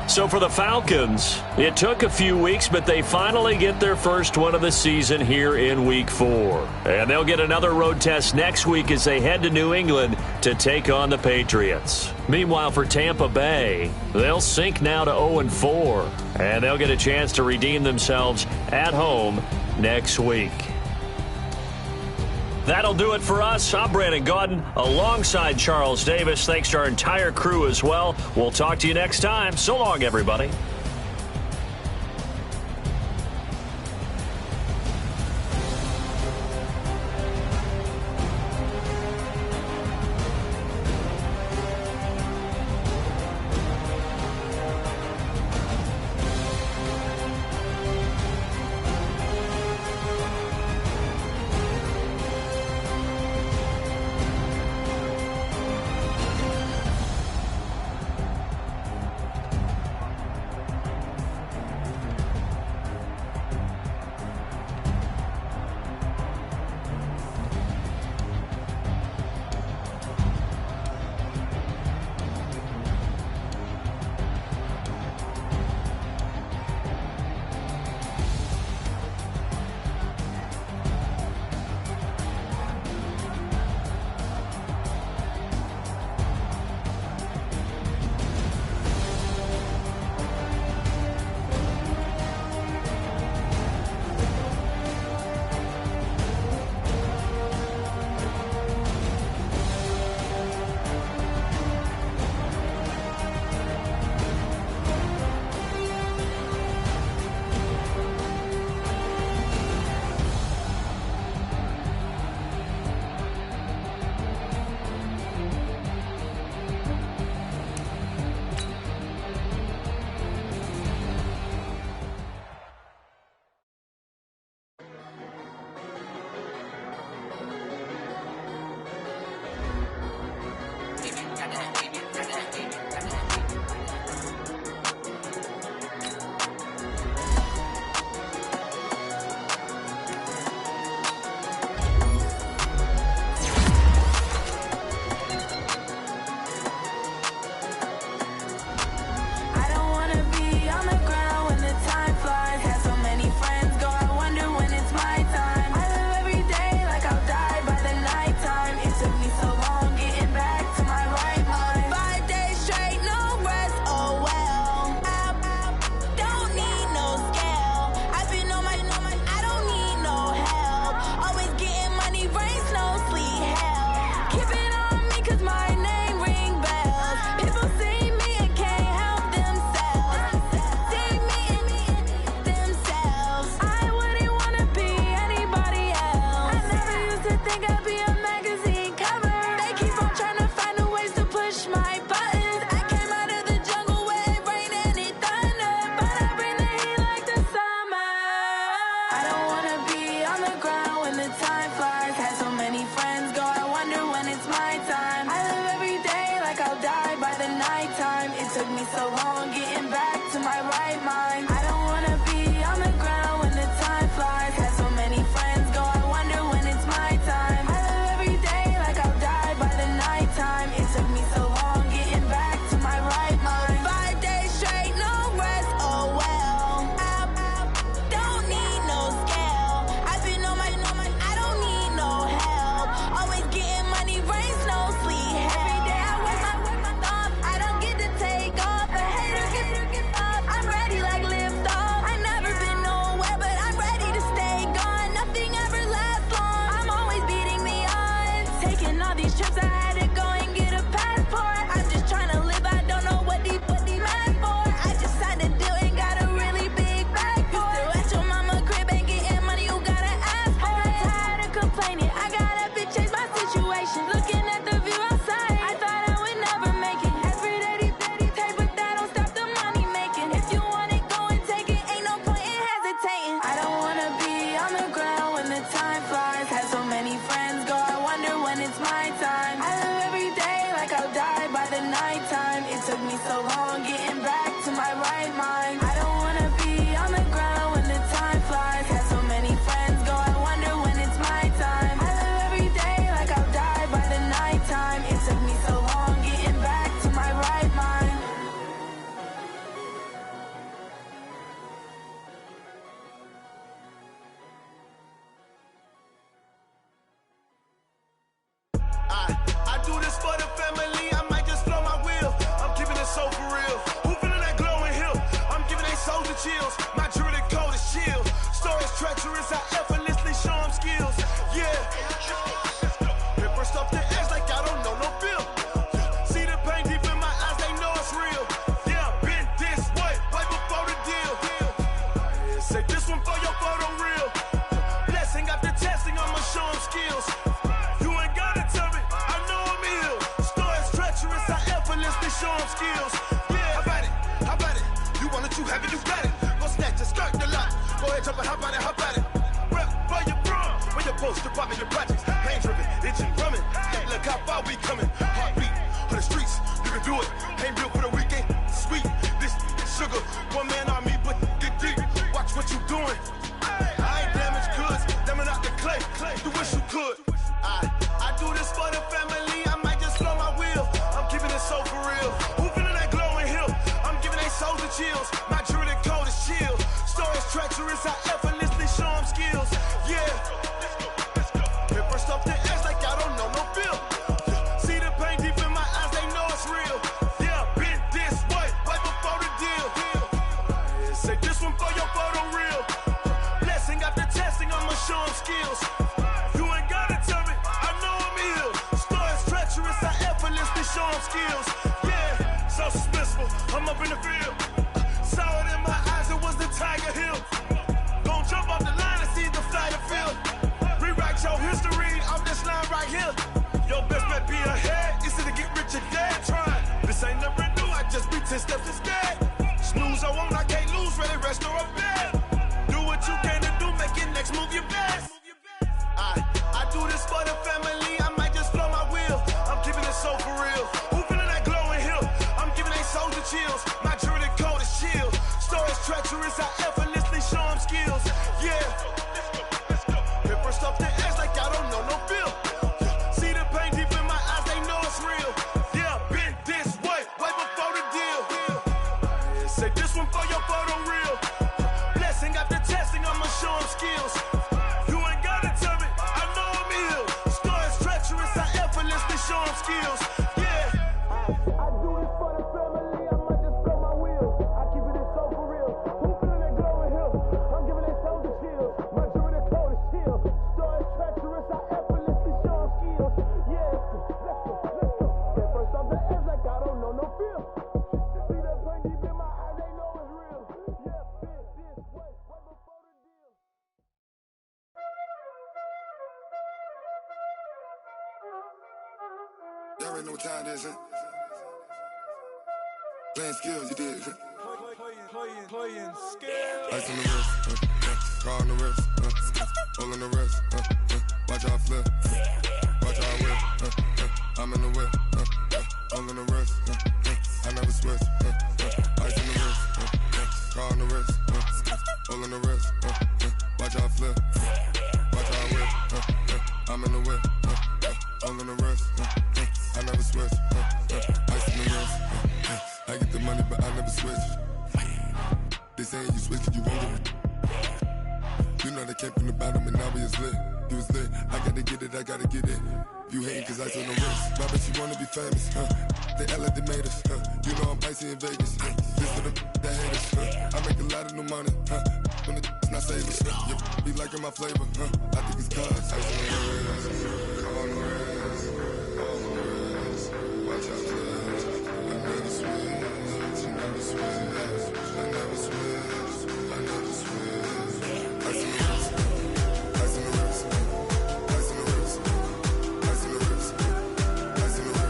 So for the Falcons, it took a few weeks, but they finally get their first one of the season here in Week 4. And they'll get another road test next week as they head to New England to take on the Patriots. Meanwhile, for Tampa Bay, they'll sink now to 0-4, and they'll get a chance to redeem themselves at home next week. That'll do it for us. I'm Brandon Gaudin alongside Charles Davis. Thanks to our entire crew as well. We'll talk to you next time. So long, everybody. so long getting back to my right mind. I don't wanna be on the ground when the time flies. Had so many friends go, I wonder when it's my time. I live every day like I'll die by the nighttime. It took me so long getting back to my right mind. 5 days straight, no rest, oh well. I don't need no scale. I've been on my, I don't need no help. Always getting money, rains, no sleep. Every day I work my thumb. I don't get to take off. The haters get up. I'm ready like lift off. I never been nowhere, but I'm ready to stay gone. Nothing ever lasts long. I'm always beating the odds. Taking all these trips, I had to go and get a passport. I'm just trying to live. I don't know what they mad for. I just signed a deal and got a really big bag for it. Still at your mama crib and getting money, you gotta ask for it. I'm tired of complaining. I gotta change my situation. Looking at the view outside, I thought I would never make it. Every day they take, but that don't stop the money making. If you want it, go and take it. Ain't no point in hesitating. I don't wanna be on the ground when the time flies. Had so many friends go, I wonder when it's my time. I live every day like I'll die by the nighttime. It took me so long getting back to my right mind. I don't wanna be on the ground when the time flies. Had so many friends go, I wonder when it's my time. I live every day like I'll die by the nighttime. It took me so long getting back to my right mind. I do this for the family, I might just blow my wheel. I'm keeping it so for real. Who feeling that glowing hill? I'm giving they souls the chills. My jewelry code is chill. Stories treacherous, I effortlessly show them skills. Yeah. Paper stuff the edge like I don't know no feel. See the pain deep in my eyes, they know it's real. Yeah, been this way, right before the deal. Say this one for your photo real. Blessing after testing, I'ma show them skills. You ain't gotta tell me, I know I'm ill. Stories treacherous, I effortlessly show them skills. Yeah, how about it? You want it, you have it, you got it. Go snatch it, skirt the lot. Go ahead, jump it, how about it? Rep where you from, where you post, department, your projects. Pain driven, itching, drumming. Hey, look how far we coming. Heartbeat on the streets, you can do it. Ain't built for the weekend, sweet. This sugar, one man army, but get deep. Watch what you doing. I ain't damaged goods, damn out the clay. You wish you could. I do this for the family, I might just blow my wheel. I'm keeping it so for real. Who feeling that glowing hill? I'm giving they souls the chills. My jewelry code is chill. Stories treacherous, I effortlessly show them skills. Yeah. Paper stuff the edge like I don't know no feel. See the pain deep in my eyes, they know it's real. Yeah, been this way, right before the deal. Say this one for your photo real. Blessing after testing, I'ma show them skills. You ain't gotta tell me, I know I'm ill. Stories treacherous, I effortlessly show them skills. Yeah, so suspenseful, I'm up in the field. Saw it in my eyes, it was the Tiger Hill. Gon' jump off the line and see the fly the field. Rewrite your history off this line right here. Your best bet be ahead, easy to get rich or dead. Trying, this ain't never new, I just be 10 steps instead. Snooze I won't, I can't lose, ready, rest or a bed. Do what you can to do, make your next move your best. I do this for the family, I might just blow my wheel. I'm keeping it so for real. Who feeling that glowing hill? I'm giving they souls the chills. My jewelry code is chill. Stories treacherous, I effortlessly show them skills. Yeah. Paper stuff the edge like I don't know no feel. See the pain deep in my eyes, they know it's real. Yeah, been this way, right before the deal. Say this one for your photo real. Blessing after testing, I'ma show them skills. You ain't gotta tell me, I know I'm ill. Stories treacherous, I effortlessly show them skills. Yeah. I do this for the family, I might just blow my wheel. I keep it so for real. Who feeling that glowing hill? I'm giving they souls the chills. My jewelry code is chill. Stories treacherous, I effortlessly show them skills. Yeah, let's go. Get first off the edge like I don't know no feel. See that pain deep in my eyes, they know it's real. Yeah, been this way, right before the deal. Y'all already know what time it is, huh? Playing skills, you did. Playing skills. Ice on the wrist, car on the wrist, hole in the wrist, watch out flip, watch out whip, I'm in the whip, hole in the wrist, I never switch, I get the money, but I never switch. They saying you switch, you won't get it. You know they came from the bottom and now we is lit. You was lit, I gotta get it, I gotta get it. You hating cause I took no risks. My bitch, you wanna be famous, huh? They act like they made us, huh? You know I'm icy in Vegas, huh? This for the that hate us, huh? I make a lot of new money, huh? When the not savers, huh? You be liking my flavor, huh? I think it's cause I on the res, on the res, on the res. Watch out, cuz I never switch, I never switch, I never switch, I never switch. I see the risk, I see the risk, I see the risk, I see the risk, I see the risk.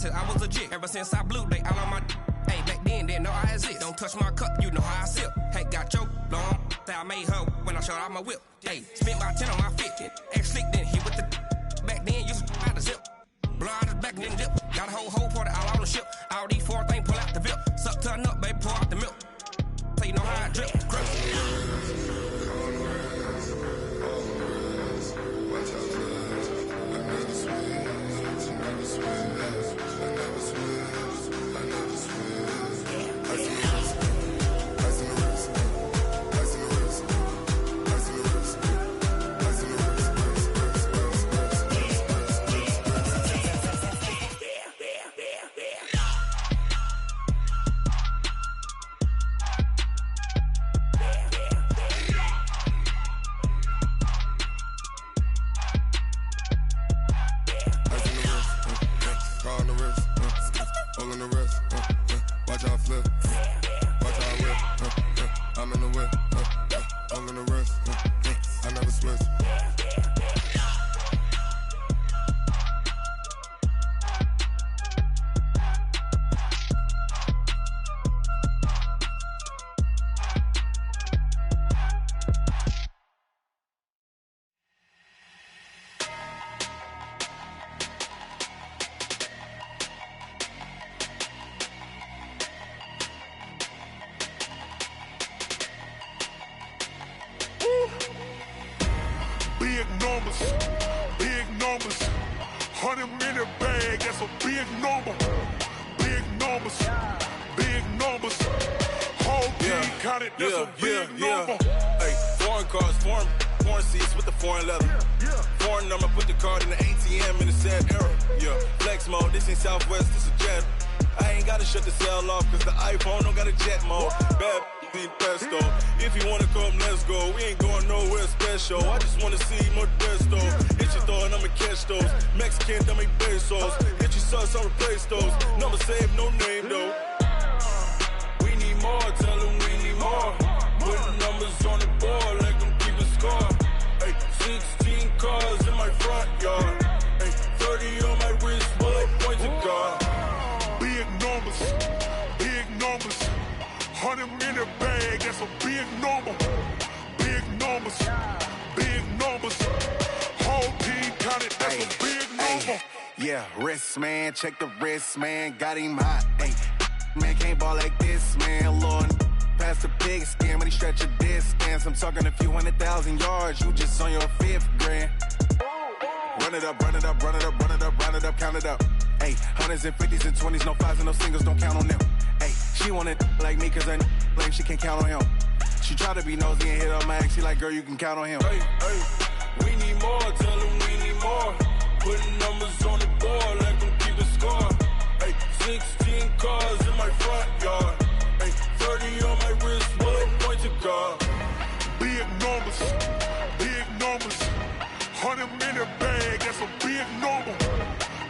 I was legit ever since I blew they all on my hey back then didn't know I exist. Don't touch my cup, you know how I sip. Hey, got your long that I made her when I showed out my whip. Hey, spent about 10 on my fit. Ex-slick then hit with the back then used to out the zip. Blow out his back and then dip. Got a whole party all on the ship. All these four things pull out the VIP. Suck to a nut, baby, pour out the milk. So you know how I drip. Big numbers, 100-minute bag, that's a big number. Big numbers, big numbers. Whole team counted, that's a big number. Hey, foreign cars, foreign seats with the foreign leather. Foreign number, put the card in the ATM in the sad era. Yeah, flex mode, this ain't Southwest, this a jet. I ain't gotta shut the cell off, cause the iPhone don't got a jet mode. Bad in pesto. If you wanna come, let's go. We ain't going nowhere special. I just wanna see Modesto. Hit your thought, I'ma catch those. Mexican, dummy pesos. Hit your sus, I'll replace those. Number saved, no name though. We need more, tell them we need more. Putting numbers on the board, like them keep a score. Hey, 16 cars in my front yard. Hey, 30 on my wrist, while I point to God. Big numbers, big numbers. 100-minute bag, that's a big number. Big numbers, big numbers. Whole team counted, that's a big number. Yeah, wrist man, check the wrist man, got him hot. Ay, man can't ball like this, man. Lord, past the pig skin, but he stretch a distance. I'm talking a few 100,000 yards, you just on your 5th grand. Run it up, run it up, run it up, run it up, run it up, count it up. Ay, 100s and 50s and 20s, no 5s and no singles, don't count on them. Ay, she want it like me, cause her like she can't count on him. She try to be nosy and hit up my ex, she like, girl, you can count on him. Hey, hey, we need more, tell them we need more. Putting numbers on the board, like them keep a score. Hey, 16 cars in my front yard. Hey, 30 on my wrist, while I point to God. Big numbers, big numbers. 100-minute bag, that's a big number.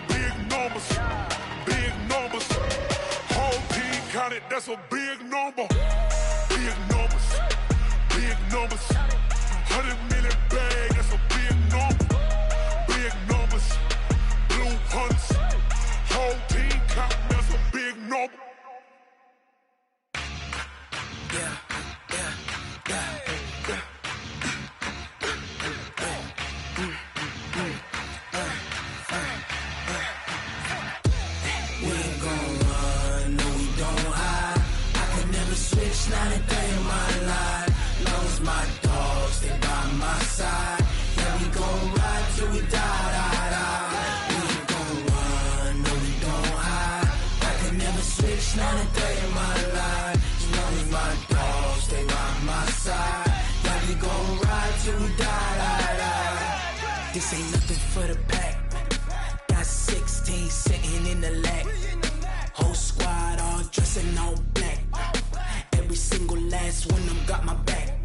Big numbers, big numbers. Whole team counted, that's a big number. Big numbers, big numbers. 100-minute bag, that's a big number. Big numbers, blue hunts. Whole team counting, that's a big number. Yeah. This ain't nothing for the pack. Got 16 sitting in the lap. Whole squad all dressing all black. Every single last one of them got my back.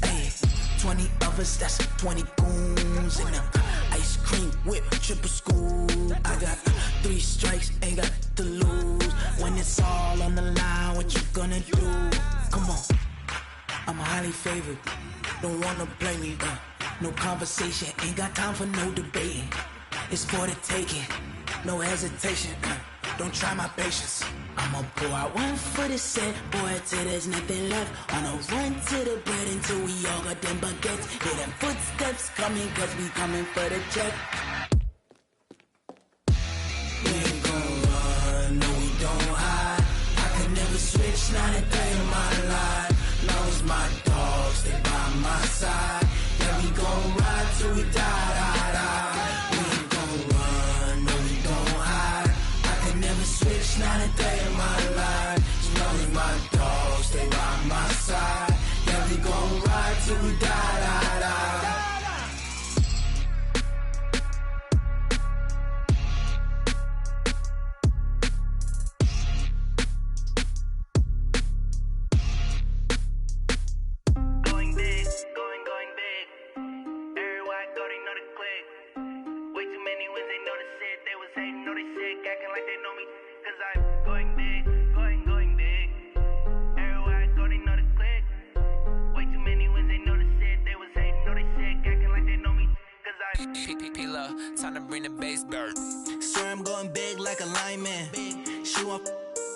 Hey, 20 of us, that's 20 goons in the ice cream whip, triple school. I got 3 strikes, ain't got to lose. When it's all on the line, what you gonna do? Come on, I'm highly favored. Don't wanna play me, no conversation, ain't got time for no debating. It's for the taking, no hesitation, don't try my patience. I'ma pour out one for the set, boy, till there's nothing left. On a run to the bread until we all got them baguettes. Hear them footsteps coming, cause we coming for the check. We ain't gon' run, no we don't hide. I can never switch, not a day in my life. Long as my dogs stay by my side. Yeah, we gon' ride till we die, die, die. We ain't gon' run, no we don't hide. I can never switch, not a day in my life. As long as my dogs stay by my side. Yeah, we gon' ride till we die, die, die. Time to bring the bass dirt. Swear I'm going big like a lineman. She want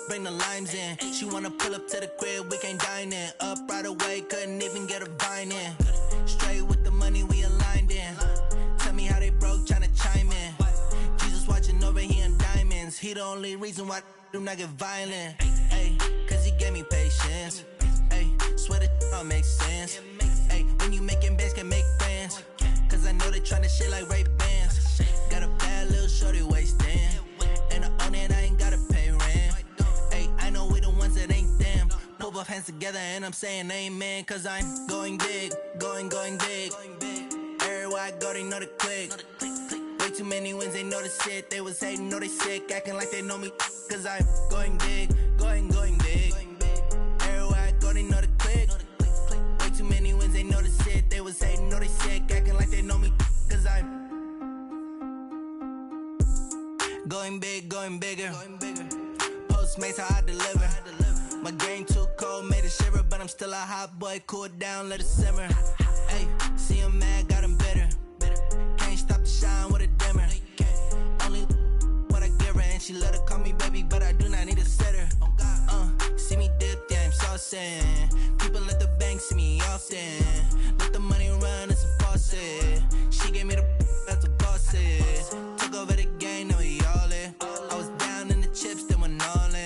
bring the limes in. She wanna pull up to the crib, we can't dine in. Up right away, couldn't even get a vine in. Straight with the money we aligned in. Tell me how they broke, tryna chime in. Jesus watching over here in diamonds. He the only reason why I do not get violent. Ay, cause he gave me patience. Ay, swear that all makes sense. Ay, when you making bands, can make friends. Cause I know they tryna shit like Ray Bans. Got a bad little shorty wasting. And I own it, I ain't gotta pay rent. Hey, I know we the ones that ain't them. Put both hands together and I'm saying amen. Cause I'm going big, going big. Everywhere I go, they know the click. Way too many wins, they know the shit. They was hating, know they sick, acting like they know me. Cause I'm going big, going big. Everywhere I go, they know the click. Way too many wins, they know the shit. They was hating, know they sick, acting like they know me. Cause I'm going big, going bigger. Postmates how I deliver. My game too cold, made it shiver. But I'm still a hot boy, cool it down, let it simmer. Hey, see him mad, got him bitter. Can't stop the shine with a dimmer. Only what I give her, and she let her call me baby, but I do not need a sitter. See me dip, yeah, I'm saucing. People at the